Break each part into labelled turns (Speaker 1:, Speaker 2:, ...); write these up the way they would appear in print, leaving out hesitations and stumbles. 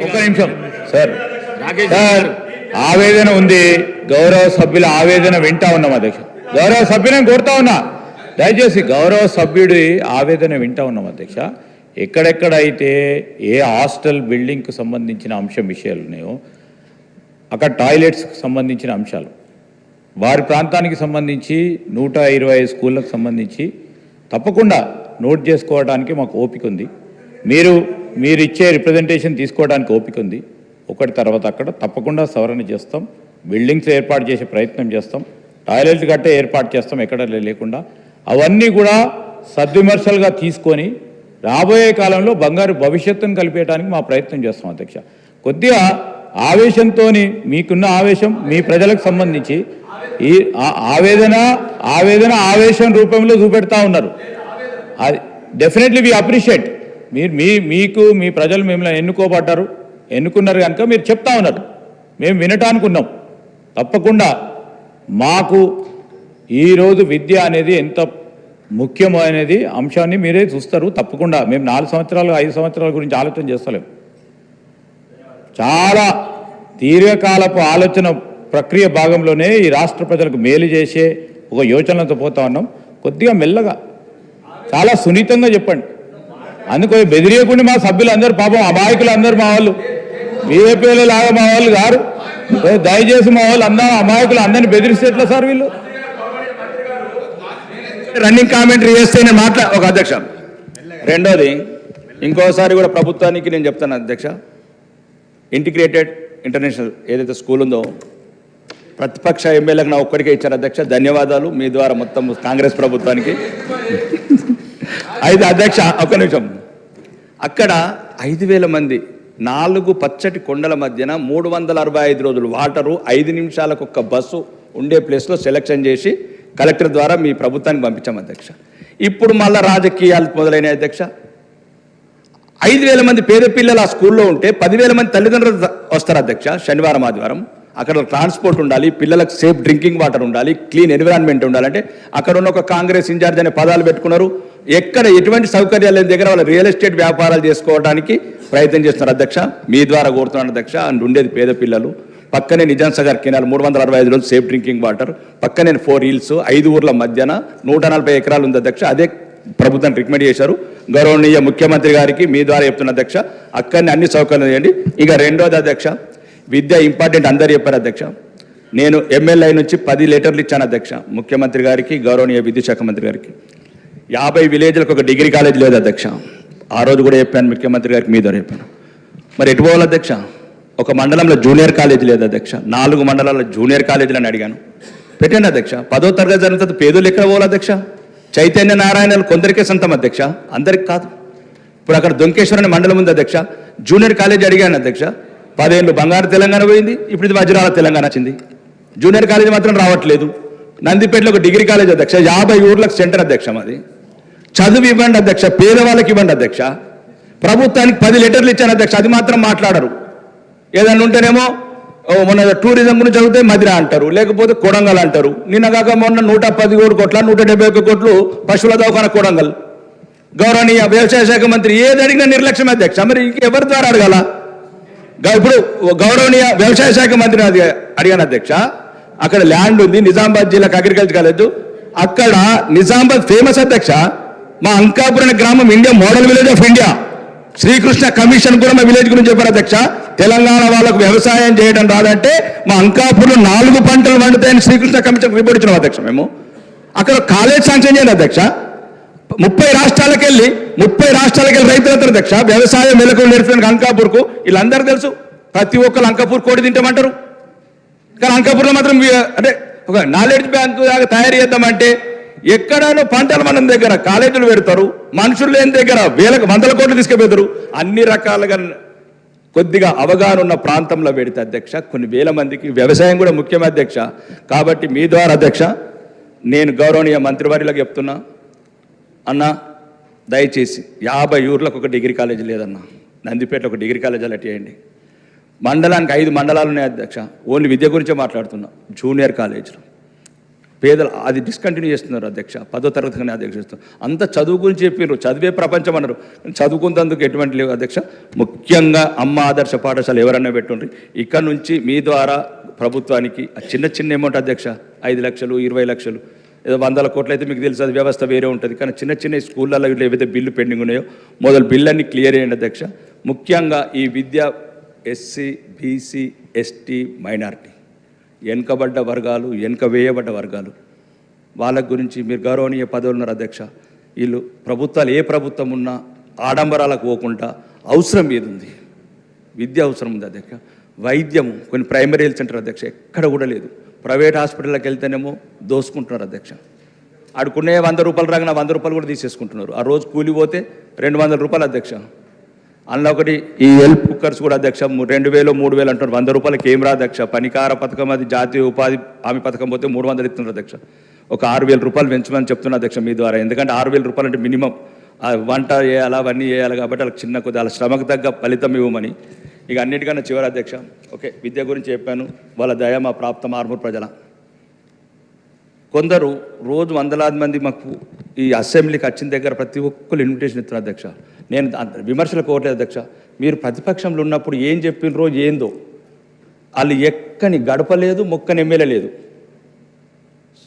Speaker 1: ఒక్క నిమిషం sir. Sir ఆవేదన ఉంది, గౌరవ సభ్యుల ఆవేదన వింటా ఉన్నాం అధ్యక్ష. గౌరవ సభ్యులను కోరుతా ఉన్నా, దయచేసి గౌరవ సభ్యుడి ఆవేదన వింటా ఉన్నాం అధ్యక్ష. ఎక్కడెక్కడైతే ఏ హాస్టల్ బిల్డింగ్కు సంబంధించిన విషయాలు ఉన్నాయో అక్కడ టాయిలెట్స్కి సంబంధించిన అంశాలు, వారి ప్రాంతానికి సంబంధించి 125 స్కూళ్ళకు సంబంధించి తప్పకుండా నోట్ చేసుకోవడానికి మాకు ఓపిక ఉంది. మీరు ఇచ్చే రిప్రజెంటేషన్ తీసుకోవడానికి ఓపిక ఉంది. ఒకటి తర్వాత అక్కడ తప్పకుండా సవరణ చేస్తాం, బిల్డింగ్స్ ఏర్పాటు చేసే ప్రయత్నం చేస్తాం, టాయిలెట్ కట్టే ఏర్పాటు చేస్తాం ఎక్కడ లేకుండా. అవన్నీ కూడా సద్విమర్శలుగా తీసుకొని రాబోయే కాలంలో బంగారు భవిష్యత్తును కలిపేయడానికి మా ప్రయత్నం చేస్తాం అధ్యక్ష. కొద్దిగా ఆవేశంతో, మీకున్న ఆవేశం మీ ప్రజలకు సంబంధించి ఈ ఆవేశం రూపంలో చూపెడతా ఉన్నారు. అది డెఫినెట్లీ వి అప్రిషియేట్. మీకు మీ ప్రజలు మిమ్మల్ని ఎన్నుకున్నారు కనుక మీరు చెప్తా ఉన్నారు, మేము వినటానికి ఉన్నాం. తప్పకుండా మాకు ఈరోజు విద్య అనేది ఎంత ముఖ్యమైనది అంశాన్ని మీరే చూస్తారు. తప్పకుండా మేము 4 సంవత్సరాలు 5 సంవత్సరాల గురించి ఆలోచన చేస్తలేము. చాలా దీర్ఘకాలపు ఆలోచన ప్రక్రియ భాగంలోనే ఈ రాష్ట్ర ప్రజలకు మేలు చేసే ఒక యోచనలతో పోతా ఉన్నాం. కొద్దిగా మెల్లగా, చాలా సున్నితంగా చెప్పండి. అందుకో బెదిరియకుండా మా సభ్యులందరూ పాపం అమాయకులు అందరూ మా వాళ్ళు బీజేపీలో లాగా మా వాళ్ళు గారు. దయచేసి మా వాళ్ళు అందరూ అమాయకులు అందరినీ బెదిరిస్తే ఎట్లా సార్ వీళ్ళు?
Speaker 2: రన్నింగ్ కామెంటరీ చేస్తే నేను ఒక అధ్యక్ష. రెండోది, ఇంకోసారి కూడా ప్రభుత్వానికి నేను చెప్తాను అధ్యక్ష, ఇంటిగ్రేటెడ్ ఇంటర్నేషనల్ ఏదైతే స్కూల్ ఉందో ప్రతిపక్ష ఎమ్మెల్యేలకు నా ఒక్కడికే ఇచ్చారు అధ్యక్ష. ధన్యవాదాలు మీ ద్వారా మొత్తం కాంగ్రెస్ ప్రభుత్వానికి. అయితే అధ్యక్ష ఒక్క నిమిషం, అక్కడ 5,000 మంది 4 పచ్చటి కొండల మధ్యన 365 రోజులు వాటరు, 5 నిమిషాలకు ఒక్క బస్సు ఉండే ప్లేస్లో సెలెక్షన్ చేసి కలెక్టర్ ద్వారా మీ ప్రభుత్వానికి పంపించాం అధ్యక్ష. ఇప్పుడు మళ్ళీ రాజకీయాలు మొదలైన అధ్యక్ష. 5,000 మంది పేద పిల్లలు ఆ స్కూల్లో ఉంటే 10,000 మంది తల్లిదండ్రులు వస్తారు అధ్యక్ష. శనివారం ఆదివారం అక్కడ ట్రాన్స్పోర్ట్ ఉండాలి, పిల్లలకు సేఫ్ డ్రింకింగ్ వాటర్ ఉండాలి, క్లీన్ ఎన్విరాన్మెంట్ ఉండాలంటే అక్కడ ఉన్న ఒక కాంగ్రెస్ ఇన్ఛార్జ్ అనే పదాలు పెట్టుకున్నారు. ఎక్కడ ఎటువంటి సౌకర్యాలు లేని దగ్గర వాళ్ళ రియల్ ఎస్టేట్ వ్యాపారాలు చేసుకోవడానికి ప్రయత్నం చేస్తున్నారు అధ్యక్ష. మీ ద్వారా కోరుతున్నాను అధ్యక్ష. అండ్ ఉండేది పేద పిల్లలు. పక్కనే నిజాం సాగర్ కెనాల్ 365 రోజులు సేఫ్ డ్రింకింగ్ వాటర్, పక్కనే 4 హిల్స్, 5 ఊర్ల మధ్యన 140 ఎకరాలు ఉంది అధ్యక్ష. అదే ప్రభుత్వాన్ని రికమెండ్ చేశారు. గౌరవనీయ ముఖ్యమంత్రి గారికి మీ ద్వారా చెప్తున్న అధ్యక్ష, అక్కడనే అన్ని సౌకర్యాలు చేయండి. ఇక రెండోది అధ్యక్ష, విద్య ఇంపార్టెంట్ అందరు చెప్పారు అధ్యక్ష. నేను ఎమ్మెల్యే నుంచి 10 లెటర్లు ఇచ్చాను అధ్యక్ష ముఖ్యమంత్రి గారికి, గౌరవనీయ విద్యుత్ శాఖ మంత్రి గారికి. 50 విలేజ్లకు ఒక డిగ్రీ కాలేజ్ లేదు అధ్యక్ష. ఆ రోజు కూడా చెప్పాను ముఖ్యమంత్రి గారికి, మీ ద్వారా చెప్పాను. మరి ఎటు పోవాలి అధ్యక్ష? ఒక మండలంలో జూనియర్ కాలేజ్ లేదు అధ్యక్ష. 4 మండలాల్లో జూనియర్ కాలేజీలని అడిగాను, పెట్టండి అధ్యక్ష. 10వ తరగతి జరిగిన తర్వాత పేదోళ్ళు ఎక్కడ పోవాలి అధ్యక్ష? చైతన్య నారాయణలు కొందరికే సొంతం అధ్యక్ష, అందరికి కాదు. ఇప్పుడు అక్కడ దొంకేశ్వర అనే మండలం ఉంది అధ్యక్ష. జూనియర్ కాలేజ్ అడిగాను అధ్యక్ష. 10 ఏళ్ళు బంగారు తెలంగాణ పోయింది, ఇప్పుడు ఇది వజ్రాల తెలంగాణ వచ్చింది. జూనియర్ కాలేజ్ మాత్రం రావట్లేదు. నందిపేటలో ఒక డిగ్రీ కాలేజ్ అధ్యక్ష, 50 ఊర్లకు సెంటర్ అధ్యక్ష. మాది చదువు ఇవ్వండి అధ్యక్ష, పేదవాళ్ళకి ఇవ్వండి అధ్యక్ష. ప్రభుత్వానికి 10 లెటర్లు ఇచ్చాను అధ్యక్ష, అది మాత్రం మాట్లాడరు. ఏదన్నా ఉంటేనేమో మొన్న టూరిజం గురించి చదివితే మదిరా అంటారు, లేకపోతే కొడంగల్ అంటారు. నిన్న కాక మొన్న 117 కోట్ల 171 కోట్లు పశువుల దవాఖాన కొడంగల్. గౌరవనీయ వ్యవసాయ శాఖ మంత్రి ఏది అడిగినా నిర్లక్ష్యం అధ్యక్ష. మరి ఎవరి ద్వారా అడగాల? ఇప్పుడు గౌరవనీయ వ్యవసాయ శాఖ మంత్రిని అడిగాను అధ్యక్ష. అక్కడ ల్యాండ్ ఉంది, నిజామాబాద్ జిల్లాకు అగ్రికల్చర్ కాలేజ్. అక్కడ నిజామాబాద్ ఫేమస్ అధ్యక్ష. మా అంకాపురం గ్రామం India model village of India. Srikrishna commission కూడా మా విలేజ్ గురించి చెప్పారు అధ్యక్ష. తెలంగాణ వాళ్ళకు వ్యవసాయం చేయడం రాదంటే మా అంకాపూర్లో 4 పంటలు వండుతాయని శ్రీకృష్ణ కమిషన్ రిపోర్ట్ ఇచ్చినాం అధ్యక్ష. మేము అక్కడ కాలేజ్ శాంక్షన్ చేయండి అధ్యక్ష. 30 రాష్ట్రాలకు వెళ్ళి రైతులందరూ అధ్యక్ష వ్యవసాయం మెలకు నేర్పడానికి అంకాపూర్కు వీళ్ళందరూ తెలుసు. ప్రతి ఒక్కరు అంకాపూర్ కోడి తింటామంటారు, కానీ అంకాపూర్లో మాత్రం అంటే ఒక నాలెడ్జ్ బ్యాంకు తయారు చేద్దామంటే ఎక్కడైనా పంటలు మన దగ్గర కాలేజీలు పెడతారు, మనుషులు లేని దగ్గర 100 కోట్లు తీసుకుపోతారు. అన్ని రకాలుగా కొద్దిగా అవగాహన ఉన్న ప్రాంతంలో పెడితే అధ్యక్ష కొన్ని వేల మందికి వ్యవసాయం కూడా ముఖ్యమే అధ్యక్ష. కాబట్టి మీ ద్వారా అధ్యక్ష నేను గౌరవనీయ మంత్రివర్యులకు చెప్తున్నా, అన్న దయచేసి 50 ఊర్లకు ఒక డిగ్రీ కాలేజీ లేదన్న, నందిపేటలో ఒక డిగ్రీ కాలేజీ అలా చేయండి. మండలానికి 5 మండలాలు ఉన్నాయి అధ్యక్ష. ఓన్లీ విద్య గురించే మాట్లాడుతున్నా. జూనియర్ కాలేజీలు పేదలు అది డిస్కంటిన్యూ చేస్తున్నారు అధ్యక్ష. 10వ తరగతి కానీ అధ్యక్ష చేస్తున్నారు. అంత చదువు గురించి చెప్పారు, చదివే ప్రపంచం అన్నారు. చదువుకున్నందుకు ఎటువంటి లేవు అధ్యక్ష. ముఖ్యంగా అమ్మ ఆదర్శ పాఠశాల ఎవరన్నా పెట్టుండ్రి. ఇక్కడ నుంచి మీ ద్వారా ప్రభుత్వానికి చిన్న చిన్న అమౌంట్ అధ్యక్ష, 5 లక్షలు 20 లక్షలు ఏదో 100 కోట్లు అయితే మీకు తెలుసు, అది వ్యవస్థ వేరే ఉంటుంది. కానీ చిన్న చిన్న స్కూళ్ళల్లో ఇట్లా ఏవైతే బిల్లు పెండింగ్ ఉన్నాయో మొదలు బిల్లన్నీ క్లియర్ చేయండి అధ్యక్ష. ముఖ్యంగా ఈ విద్య ఎస్సీ బీసీ ఎస్టీ మైనారిటీ వెనుకబడ్డ వర్గాలు, వెనుక వేయబడ్డ వర్గాలు, వాళ్ళ గురించి మీరు గౌరవనీయ పదవులు ఉన్నారు అధ్యక్ష. వీళ్ళు ప్రభుత్వాలు ఏ ప్రభుత్వం ఉన్నా ఆడంబరాలకు పోకుండా అవసరం ఏది ఉంది, విద్య అవసరం ఉంది అధ్యక్ష. వైద్యము కొన్ని ప్రైమరీ హెల్త్ సెంటర్ అధ్యక్ష ఎక్కడ కూడా లేదు. ప్రైవేట్ హాస్పిటల్కి వెళ్తేనేమో దోసుకుంటున్నారు అధ్యక్ష. ఆడుకునే 100 రూపాయలు రాగానే 100 రూపాయలు కూడా తీసేసుకుంటున్నారు. ఆ రోజు కూలిపోతే 200 రూపాయలు అధ్యక్ష. అందులో ఒకటి ఈ హెల్ప్ కుక్కర్స్ కూడా అధ్యక్ష 2000 3000 అంటున్నారు. 100 రూపాయలకి ఏం రా అధ్యక్ష. పనికార పథకం అది జాతీయ ఉపాధి హామీ పథకం పోతే 300 ఇస్తున్నారు అధ్యక్ష. ఒక 6000 రూపాయలు పెంచమని చెప్తున్నా అధ్యక్ష మీ ద్వారా. ఎందుకంటే 6000 రూపాయలు అంటే మినిమం వంట చేయాలా అవన్నీ చేయాలి కాబట్టి వాళ్ళకి చిన్న కొద్ది వాళ్ళ శ్రమకు తగ్గ ఫలితం ఇవ్వమని. ఇక అన్నిటికన్నా చివరి అధ్యక్ష ఓకే విద్య గురించి చెప్పాను. వాళ్ళ దయ మా ప్రాప్తం ఆర్మూర్ ప్రజల. కొందరు రోజు వందలాది మంది మాకు ఈ అసెంబ్లీకి వచ్చిన దగ్గర ప్రతి ఒక్కరు ఇన్విటేషన్ ఇస్తున్నారు అధ్యక్ష. నేను విమర్శలకు కోరలేదు అధ్యక్ష. మీరు ప్రతిపక్షంలో ఉన్నప్పుడు ఏం చెప్పినరో ఏందో వాళ్ళు ఎక్కని గడపలేదు, మొక్కని ఎమ్మెల్యే లేదు.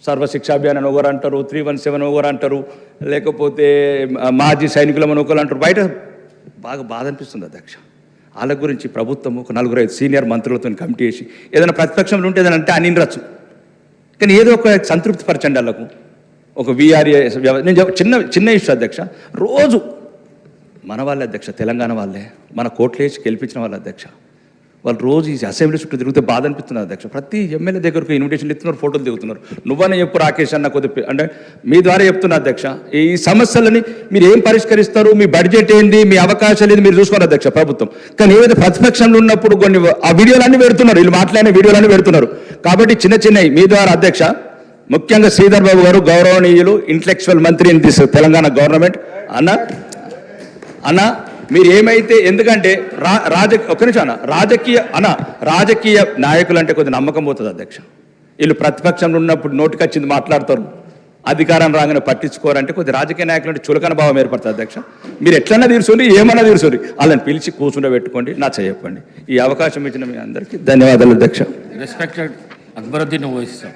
Speaker 2: సర్వశిక్ష అభియాన్ అని ఒకరు అంటారు, 317 ఒకరు అంటారు, లేకపోతే మాజీ సైనికులమని ఒకరు అంటారు. బయట బాగా బాధ అనిపిస్తుంది అధ్యక్ష. వాళ్ళ గురించి ప్రభుత్వం ఒక 4-5 సీనియర్ మంత్రులతో కమిటీ చేసి ఏదైనా ప్రతిపక్షంలో ఉంటే ఏదైనా అంటే అనినరచ్చు. కానీ ఏదో ఒక సంతృప్తి పరచండి వాళ్ళకు. ఒక వీఆర్ఏ నేను చిన్న ఇష్యూ అధ్యక్ష. రోజు మన వాళ్ళే అధ్యక్ష, తెలంగాణ వాళ్ళే మన కోట్లు వేసి గెలిపించిన వాళ్ళ అధ్యక్ష. వాళ్ళు రోజు ఈ అసెంబ్లీ చుట్టూ తిరిగితే బాధ అనిపిస్తున్నారు అధ్యక్ష. ప్రతి ఎమ్మెల్యే దగ్గరకు ఇన్విటేషన్లు ఇస్తున్నారు, ఫోటోలు దిగుతున్నారు. నువ్వనే చెప్పు రాకేష్ అన్న కొద్ది అంటే మీ ద్వారా చెప్తున్నా అధ్యక్ష. ఈ సమస్యలని మీరు ఏం పరిష్కరిస్తారు, మీ బడ్జెట్ ఏంది, మీ అవకాశాలు ఏంది మీరు చూసుకోండి అధ్యక్ష ప్రభుత్వం. కానీ ఏదైతే ప్రతిపక్షంలో ఉన్నప్పుడు కొన్ని ఆ వీడియోలన్నీ పెడుతున్నారు, వీళ్ళు మాట్లాడిన వీడియోలన్నీ పెడుతున్నారు. కాబట్టి చిన్నవి మీ ద్వారా అధ్యక్ష ముఖ్యంగా శ్రీధర్ బాబు గారు గౌరవనీయులు ఇంటలెక్చువల్ మంత్రి ఇన్ దిస్ తెలంగాణ గవర్నమెంట్ అన్న మీరు ఏమైతే ఎందుకంటే ఒక్క నిమిషం రాజకీయ నాయకులు అంటే కొద్ది నమ్మకం పోతుంది అధ్యక్ష. వీళ్ళు ప్రతిపక్షంలో ఉన్నప్పుడు నోటికొచ్చింది మాట్లాడతారు, అధికారం రాగానే పట్టించుకోరంటే కొద్ది రాజకీయ నాయకులు అంటే చులకన భావం ఏర్పడుతుంది అధ్యక్ష. మీరు ఎట్లన్నా తీర్చుండి ఏమన్నా తీర్చుండి వాళ్ళని పిలిచి కూర్చుండే పెట్టుకోండి, నా చెప్పండి. ఈ అవకాశం ఇచ్చిన మీ అందరికీ ధన్యవాదాలు అధ్యక్ష.
Speaker 3: రెస్పెక్టెడ్ అక్బరుద్దీన్ ఓవైసీ.